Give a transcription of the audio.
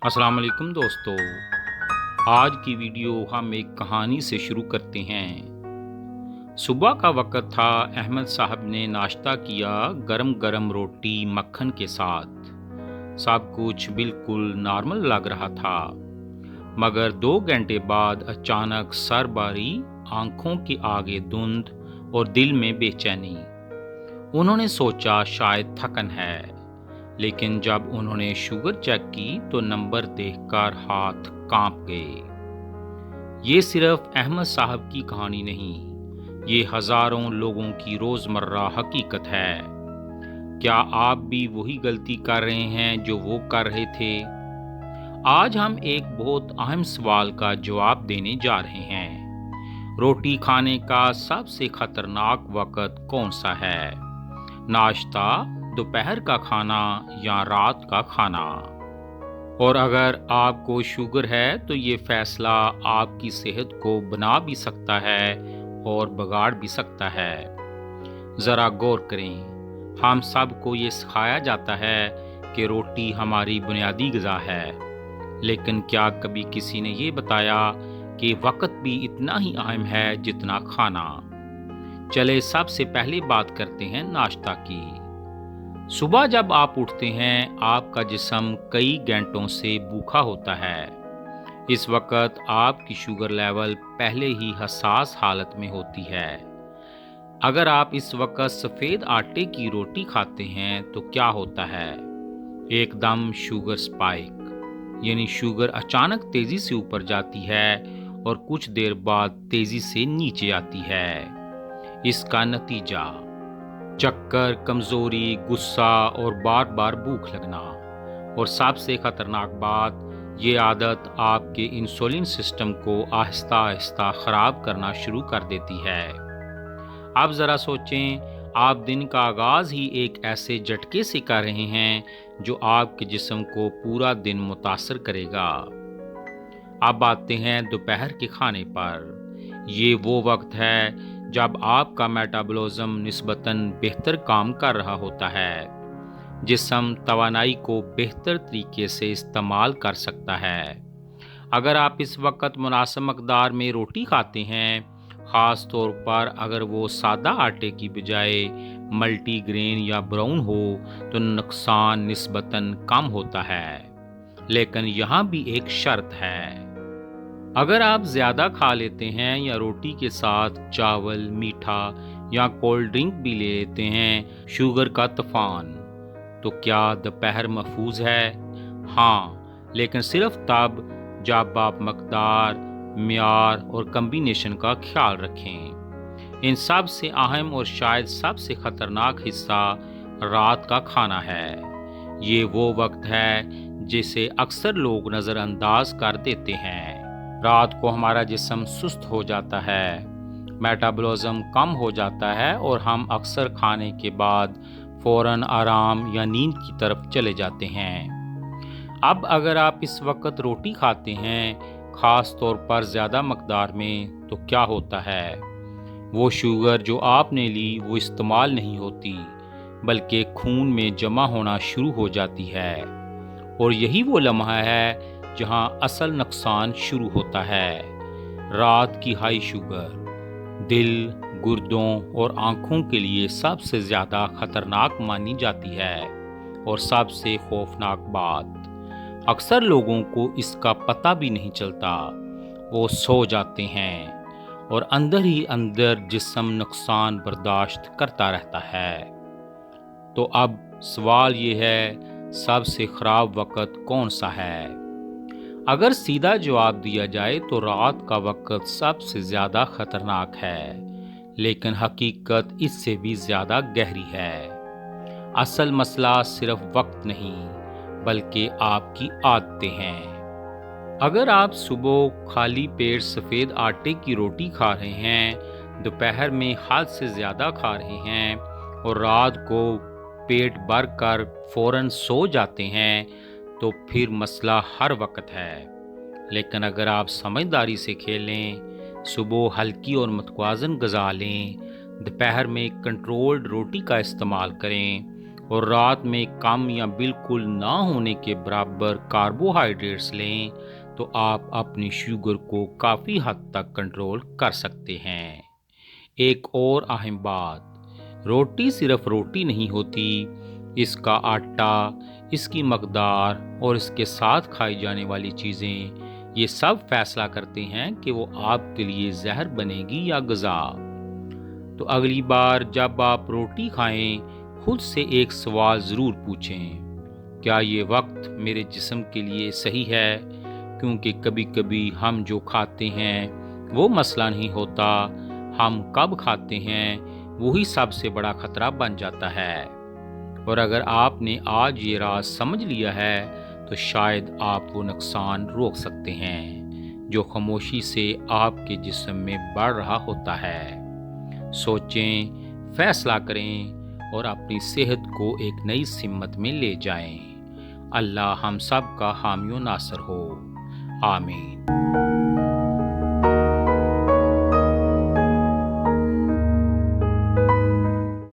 अस्सलाम वालेकुम दोस्तों। आज की वीडियो हम एक कहानी से शुरू करते हैं। सुबह का वक़्त था। अहमद साहब ने नाश्ता किया, गरम गरम रोटी मक्खन के साथ। सब कुछ बिल्कुल नॉर्मल लग रहा था, मगर 2 घंटे बाद अचानक सर भारी, आंखों के आगे धुंध और दिल में बेचैनी। उन्होंने सोचा शायद थकन है, लेकिन जब उन्होंने शुगर चेक की तो नंबर देखकर हाथ कांप गए। ये सिर्फ अहमद साहब की कहानी नहीं, ये हजारों लोगों की रोजमर्रा हकीकत है। क्या आप भी वही गलती कर रहे हैं जो वो कर रहे थे? आज हम एक बहुत अहम सवाल का जवाब देने जा रहे हैं। रोटी खाने का सबसे खतरनाक वक्त कौन सा है? नाश्ता, दोपहर का खाना या रात का खाना? और अगर आपको शुगर है तो ये फैसला आपकी सेहत को बना भी सकता है और बिगाड़ भी सकता है। ज़रा गौर करें, हम सबको ये सिखाया जाता है कि रोटी हमारी बुनियादी ग़िज़ा है, लेकिन क्या कभी किसी ने ये बताया कि वक्त भी इतना ही अहम है जितना खाना? चले सबसे पहले बात करते हैं नाश्ता की। सुबह जब आप उठते हैं, आपका जिस्म कई घंटों से भूखा होता है। इस वक्त आपकी शुगर लेवल पहले ही हसास हालत में होती है। अगर आप इस वक्त सफ़ेद आटे की रोटी खाते हैं तो क्या होता है? एकदम शुगर स्पाइक, यानी शुगर अचानक तेज़ी से ऊपर जाती है और कुछ देर बाद तेज़ी से नीचे आती है। इसका नतीजा चक्कर, कमजोरी, गुस्सा और बार बार भूख लगना। और सबसे खतरनाक बात, ये आदत आपके इंसुलिन सिस्टम को आहिस्ता आहिस्ता खराब करना शुरू कर देती है। अब ज़रा सोचें, आप दिन का आगाज़ ही एक ऐसे झटके से कर रहे हैं जो आपके जिस्म को पूरा दिन मुतासर करेगा। अब आते हैं दोपहर के खाने पर। ये वो वक्त है जब आपका मेटाबॉलिज्म निस्बतन बेहतर काम कर रहा होता है। जिस्म तवानाई को बेहतर तरीके से इस्तेमाल कर सकता है। अगर आप इस वक्त मुनासिब मकदार में रोटी खाते हैं, ख़ास तौर पर अगर वो सादा आटे की बजाय मल्टीग्रेन या ब्राउन हो, तो नुकसान निस्बतन कम होता है। लेकिन यहाँ भी एक शर्त है। अगर आप ज़्यादा खा लेते हैं या रोटी के साथ चावल, मीठा या कोल्ड ड्रिंक भी ले लेते हैं, शुगर का तूफान, तो क्या दोपहर महफूज है? हाँ, लेकिन सिर्फ तब जब आप मकदार, म्यार और कम्बिनेशन का ख्याल रखें। इन सब से अहम और शायद सबसे ख़तरनाक हिस्सा रात का खाना है। ये वो वक्त है जिसे अक्सर लोग नज़रअंदाज कर देते हैं। रात को हमारा जिस्म सुस्त हो जाता है, मेटाबॉलिज्म कम हो जाता है और हम अक्सर खाने के बाद फ़ौरन आराम या नींद की तरफ चले जाते हैं। अब अगर आप इस वक्त रोटी खाते हैं, ख़ास तौर पर ज़्यादा मकदार में, तो क्या होता है? वो शुगर जो आपने ली वो इस्तेमाल नहीं होती, बल्कि खून में जमा होना शुरू हो जाती है। और यही वो लम्हा है जहां असल नुकसान शुरू होता है। रात की हाई शुगर दिल, गुर्दों और आंखों के लिए सबसे ज़्यादा खतरनाक मानी जाती है। और सबसे खौफनाक बात, अक्सर लोगों को इसका पता भी नहीं चलता। वो सो जाते हैं और अंदर ही अंदर जिस्म नुकसान बर्दाश्त करता रहता है। तो अब सवाल ये है, सबसे ख़राब वक्त कौन सा है? अगर सीधा जवाब दिया जाए तो रात का वक्त सबसे ज़्यादा ख़तरनाक है, लेकिन हकीकत इससे भी ज़्यादा गहरी है। असल मसला सिर्फ वक्त नहीं, बल्कि आपकी आदतें हैं। अगर आप सुबह खाली पेट सफ़ेद आटे की रोटी खा रहे हैं, दोपहर में हद से ज़्यादा खा रहे हैं और रात को पेट भर कर फ़ौरन सो जाते हैं, तो फिर मसला हर वक्त है। लेकिन अगर आप समझदारी से खेलें, सुबह हल्की और मुतवाज़न ग़िज़ा लें, दोपहर में कंट्रोल्ड रोटी का इस्तेमाल करें اور رات میں کم یا بالکل نہ ہونے کے برابر کاربوہائیڈریٹس لیں تو آپ اپنی شوگر کو کافی حد تک کنٹرول کر سکتے ہیں۔ ایک اور اہم بات، روٹی صرف روٹی نہیں ہوتی، اس کا آٹا، اس کی مقدار اور اس کے ساتھ کھائی جانے والی چیزیں، یہ سب فیصلہ کرتے ہیں کہ وہ آپ کے لیے زہر بنے گی یا غذا۔ تو اگلی بار جب آپ روٹی کھائیں، خود سے ایک سوال ضرور پوچھیں، کیا یہ وقت میرے جسم کے لیے صحیح ہے؟ کیونکہ کبھی کبھی ہم جو کھاتے ہیں وہ مسئلہ نہیں ہوتا، ہم کب کھاتے ہیں وہی سب سے بڑا خطرہ بن جاتا ہے۔ اور اگر آپ نے آج یہ راز سمجھ لیا ہے تو شاید آپ وہ نقصان روک سکتے ہیں جو خاموشی سے آپ کے جسم میں بڑھ رہا ہوتا ہے۔ سوچیں، فیصلہ کریں اور اپنی صحت کو ایک نئی سمت میں لے جائیں۔ اللہ ہم سب کا حامی و ناصر ہو، آمین۔